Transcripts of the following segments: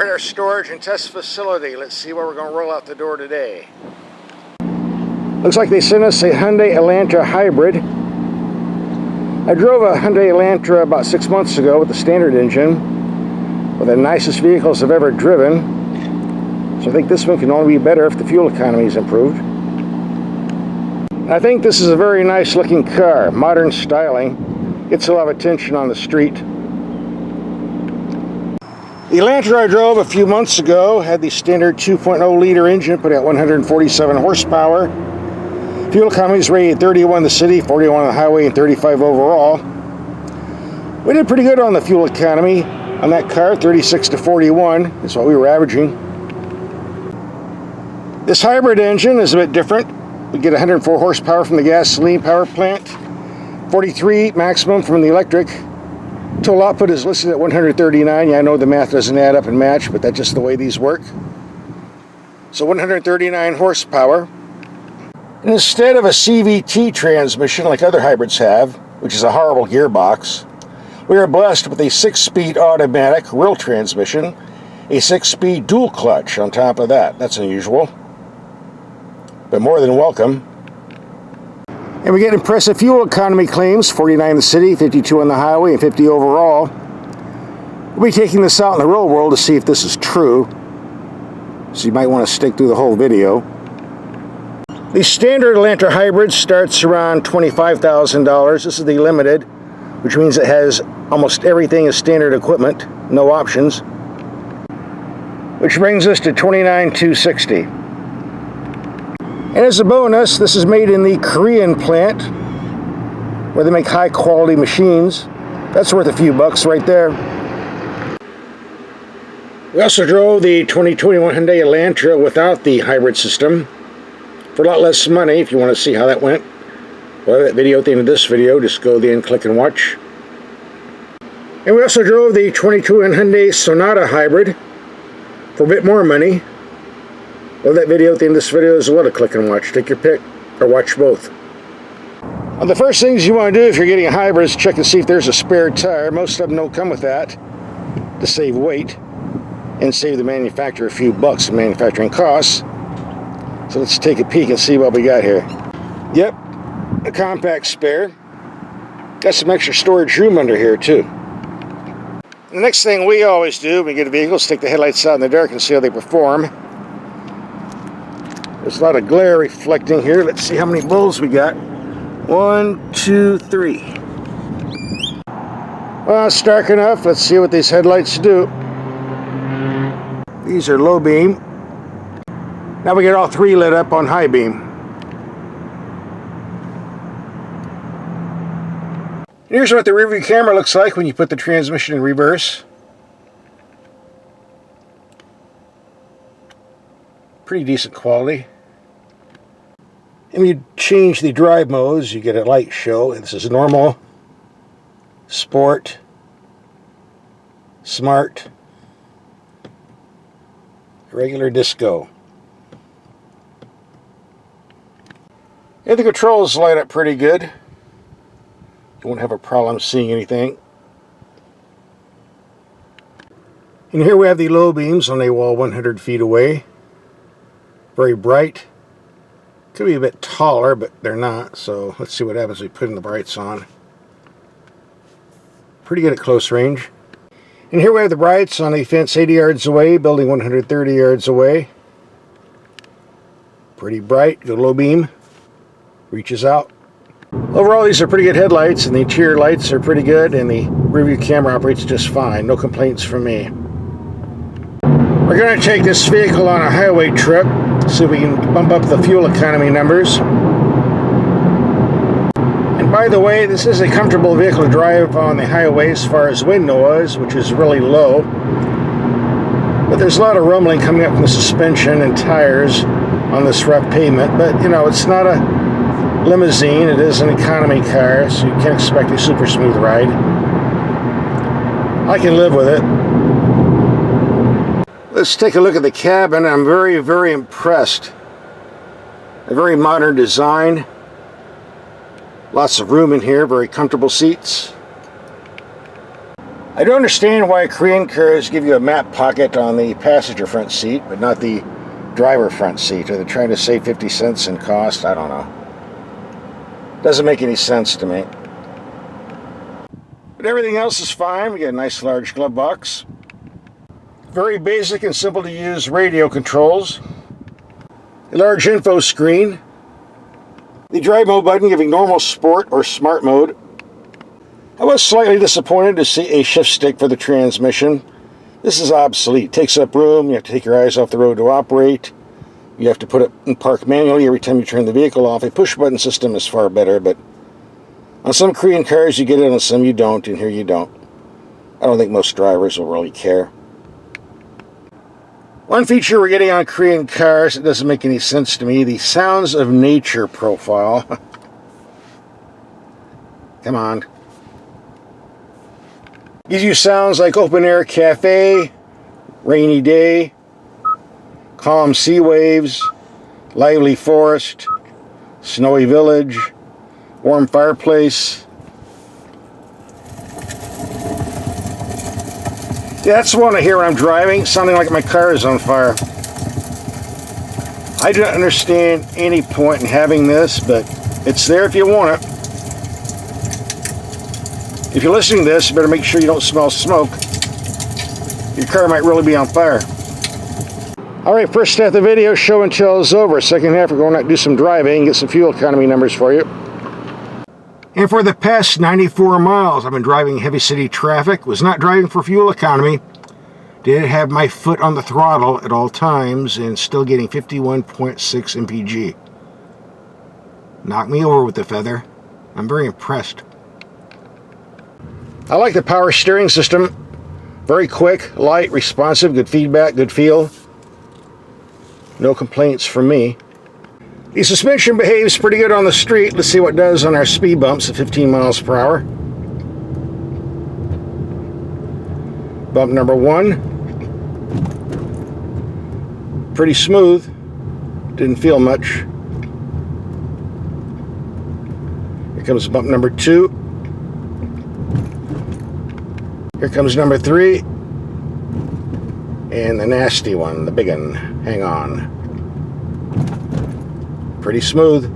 We're at our storage and test facility. Let's see what we're going to roll out the door today. Looks like they sent us a Hyundai Elantra hybrid. I drove a Hyundai Elantra about 6 months ago with the standard engine. One of the nicest vehicles I've ever driven. So I think this one can only be better if the fuel economy is improved. I think this is a very nice looking car. Modern styling. Gets a lot of attention on the street. The Elantra I drove a few months ago had the standard 2.0 liter engine, put out 147 horsepower. Fuel economy is rated 31 in the city, 41 on the highway, and 35 overall. We did pretty good on the fuel economy on that car, 36 to 41 is what we were averaging. This hybrid engine is a bit different. We get 104 horsepower from the gasoline power plant, 43 maximum from the electric. Total output is listed at 139. Yeah, I know the math doesn't add up and match, but that's just the way these work. So 139 horsepower. And instead of a CVT transmission like other hybrids have, which is a horrible gearbox, we are blessed with a 6-speed automatic real transmission, a 6-speed dual clutch on top of that. That's unusual, but more than welcome. And we get impressive fuel economy claims, 49 in the city, 52 on the highway, and 50 overall. We'll be taking this out in the real world to see if this is true, so you might want to stick through the whole video. The standard Elantra hybrid starts around $25,000. This is the limited, which means it has almost everything as standard equipment, no options. Which brings us to $29,260. And as a bonus, this is made in the Korean plant, where they make high quality machines. That's worth a few bucks right there. We also drove the 2021 Hyundai Elantra without the hybrid system for a lot less money. If you want to see how that went, well, that video at the end of this video, just go there and click and watch. And we also drove the 2021 Hyundai Sonata hybrid for a bit more money. Well, that video at the end of this video is well to click and watch. Take your pick, or watch both. Well, the first things you want to do if you're getting a hybrid is check and see if there's a spare tire. Most of them don't come with that, to save weight and save the manufacturer a few bucks in manufacturing costs. So let's take a peek and see what we got here. Yep, a compact spare. Got some extra storage room under here too. The next thing we always do when we get a vehicle is take the headlights out in the dark and see how they perform. There's a lot of glare reflecting here. Let's see how many bulbs we got. 1, 2, 3. Well, it's dark enough. Let's see what these headlights do. These are low beam. Now we get all three lit up on high beam. And here's what the rear view camera looks like when you put the transmission in reverse. Pretty decent quality. And when you change the drive modes, you get a light show. And this is normal, sport, smart, regular disco. And the controls light up pretty good. You won't have a problem seeing anything. And here we have the low beams on a wall 100 feet away. Very bright. Could be a bit taller, but they're not. So let's see what happens when we put the brights on. Pretty good at close range. And here we have the brights on a fence 80 yards away, building 130 yards away. Pretty bright, good low beam. Reaches out. Overall, these are pretty good headlights, and the interior lights are pretty good, and the rear view camera operates just fine. No complaints from me. We're going to take this vehicle on a highway trip, so we can bump up the fuel economy numbers. And by the way, this is a comfortable vehicle to drive on the highway as far as wind noise, which is really low. But there's a lot of rumbling coming up from the suspension and tires on this rough pavement. But, you know, it's not a limousine, it is an economy car, so you can't expect a super smooth ride. I can live with it. Let's take a look at the cabin. I'm very, very impressed. A very modern design. Lots of room in here, very comfortable seats. I do understand why Korean cars give you a map pocket on the passenger front seat, but not the driver front seat. Are they trying to save 50 cents in cost? I don't know. Doesn't make any sense to me. But everything else is fine. We got a nice large glove box. Very basic and simple to use radio controls. A large info screen. The drive mode button giving normal, sport, or smart mode. I was slightly disappointed to see a shift stick for the transmission. This is obsolete. It takes up room. You have to take your eyes off the road to operate. You have to put it in park manually every time you turn the vehicle off. A push-button system is far better, but on some Korean cars you get it, on some you don't, and here you don't. I don't think most drivers will really care. One feature we're getting on Korean cars that doesn't make any sense to me, the Sounds of Nature profile. Come on. Gives you sounds like open air cafe, rainy day, calm sea waves, lively forest, snowy village, warm fireplace. Yeah, that's the one I hear when I'm driving, sounding like my car is on fire. I don't understand any point in having this, but it's there if you want it. If you're listening to this, you better make sure you don't smell smoke. Your car might really be on fire. Alright, first half of the video, show and tell is over. Second half, we're going out to do some driving and get some fuel economy numbers for you. And for the past 94 miles, I've been driving heavy city traffic. Was not driving for fuel economy. Did have my foot on the throttle at all times and still getting 51.6 mpg. Knocked me over with the feather. I'm very impressed. I like the power steering system. Very quick, light, responsive, good feedback, good feel. No complaints from me. The suspension behaves pretty good on the street. Let's see what it does on our speed bumps at 15 miles per hour. Bump number 1. Pretty smooth. Didn't feel much. Here comes bump number 2. Here comes number 3. And the nasty one, the big one. Hang on. Pretty smooth.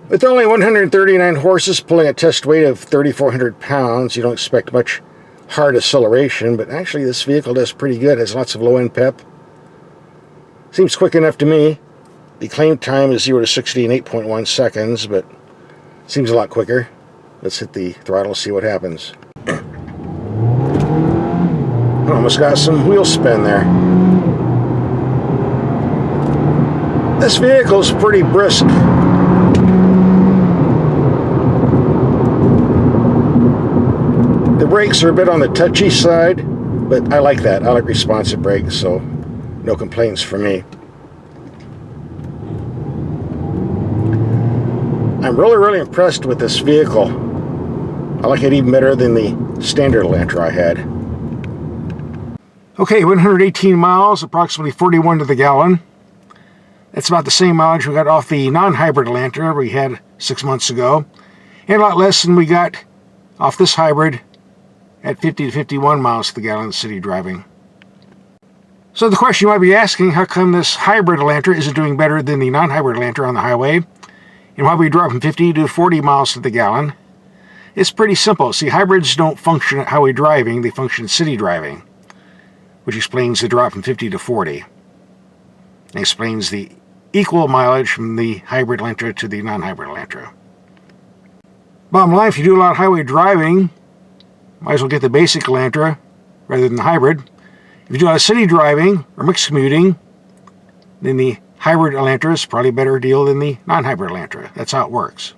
With only 139 horses pulling a test weight of 3,400 pounds, you don't expect much hard acceleration, but actually this vehicle does pretty good. It has lots of low-end pep. Seems quick enough to me. The claim time is 0 to 60 in 8.1 seconds, but seems a lot quicker. Let's hit the throttle, see what happens. Almost got some wheel spin there. This vehicle's pretty brisk. The brakes are a bit on the touchy side, but I like that. I like responsive brakes, so no complaints for me. I'm really impressed with this vehicle. I like it even better than the standard Elantra I had. Okay, 118 miles, approximately 41 to the gallon. That's about the same mileage we got off the non-hybrid Elantra we had 6 months ago, and a lot less than we got off this hybrid at 50 to 51 miles to the gallon city driving. So the question you might be asking, how come this hybrid Elantra isn't doing better than the non-hybrid Elantra on the highway, and why we drop from 50 to 40 miles to the gallon? It's pretty simple. See, hybrids don't function at highway driving, they function city driving, which explains the drop from 50 to 40. And explains the equal mileage from the hybrid Elantra to the non-hybrid Elantra. Bottom line, if you do a lot of highway driving, might as well get the basic Elantra rather than the hybrid. If you do a lot of city driving or mixed commuting, then the hybrid Elantra is probably a better deal than the non-hybrid Elantra. That's how it works.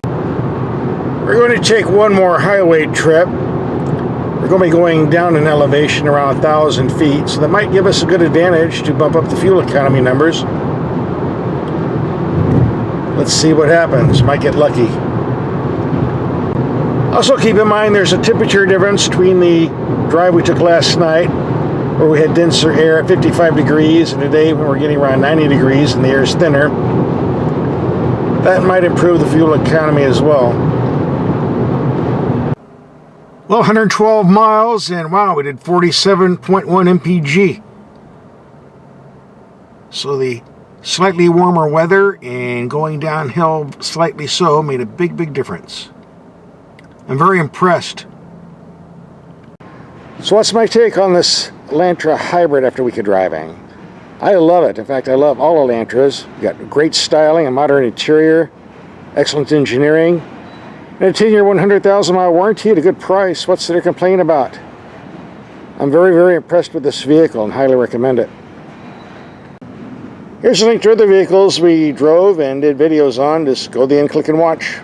We're going to take one more highway trip. We're going to be going down in elevation around 1,000 feet, so that might give us a good advantage to bump up the fuel economy numbers. Let's see what happens. Might get lucky. Also keep in mind there's a temperature difference between the drive we took last night, where we had denser air at 55 degrees, and today when we're getting around 90 degrees and the air is thinner. That might improve the fuel economy as well. Well, 112 miles, and wow, we did 47.1 mpg. So the slightly warmer weather and going downhill slightly so made a big difference. I'm very impressed. So what's my take on this Elantra hybrid after a week of driving? I love it. In fact, I love all Elantras. You got great styling, a modern interior, excellent engineering, and a 10-year, 100,000-mile warranty at a good price. What's there to complain about? I'm very impressed with this vehicle and highly recommend it. Here's a link to other vehicles we drove and did videos on. Just go there and click and watch.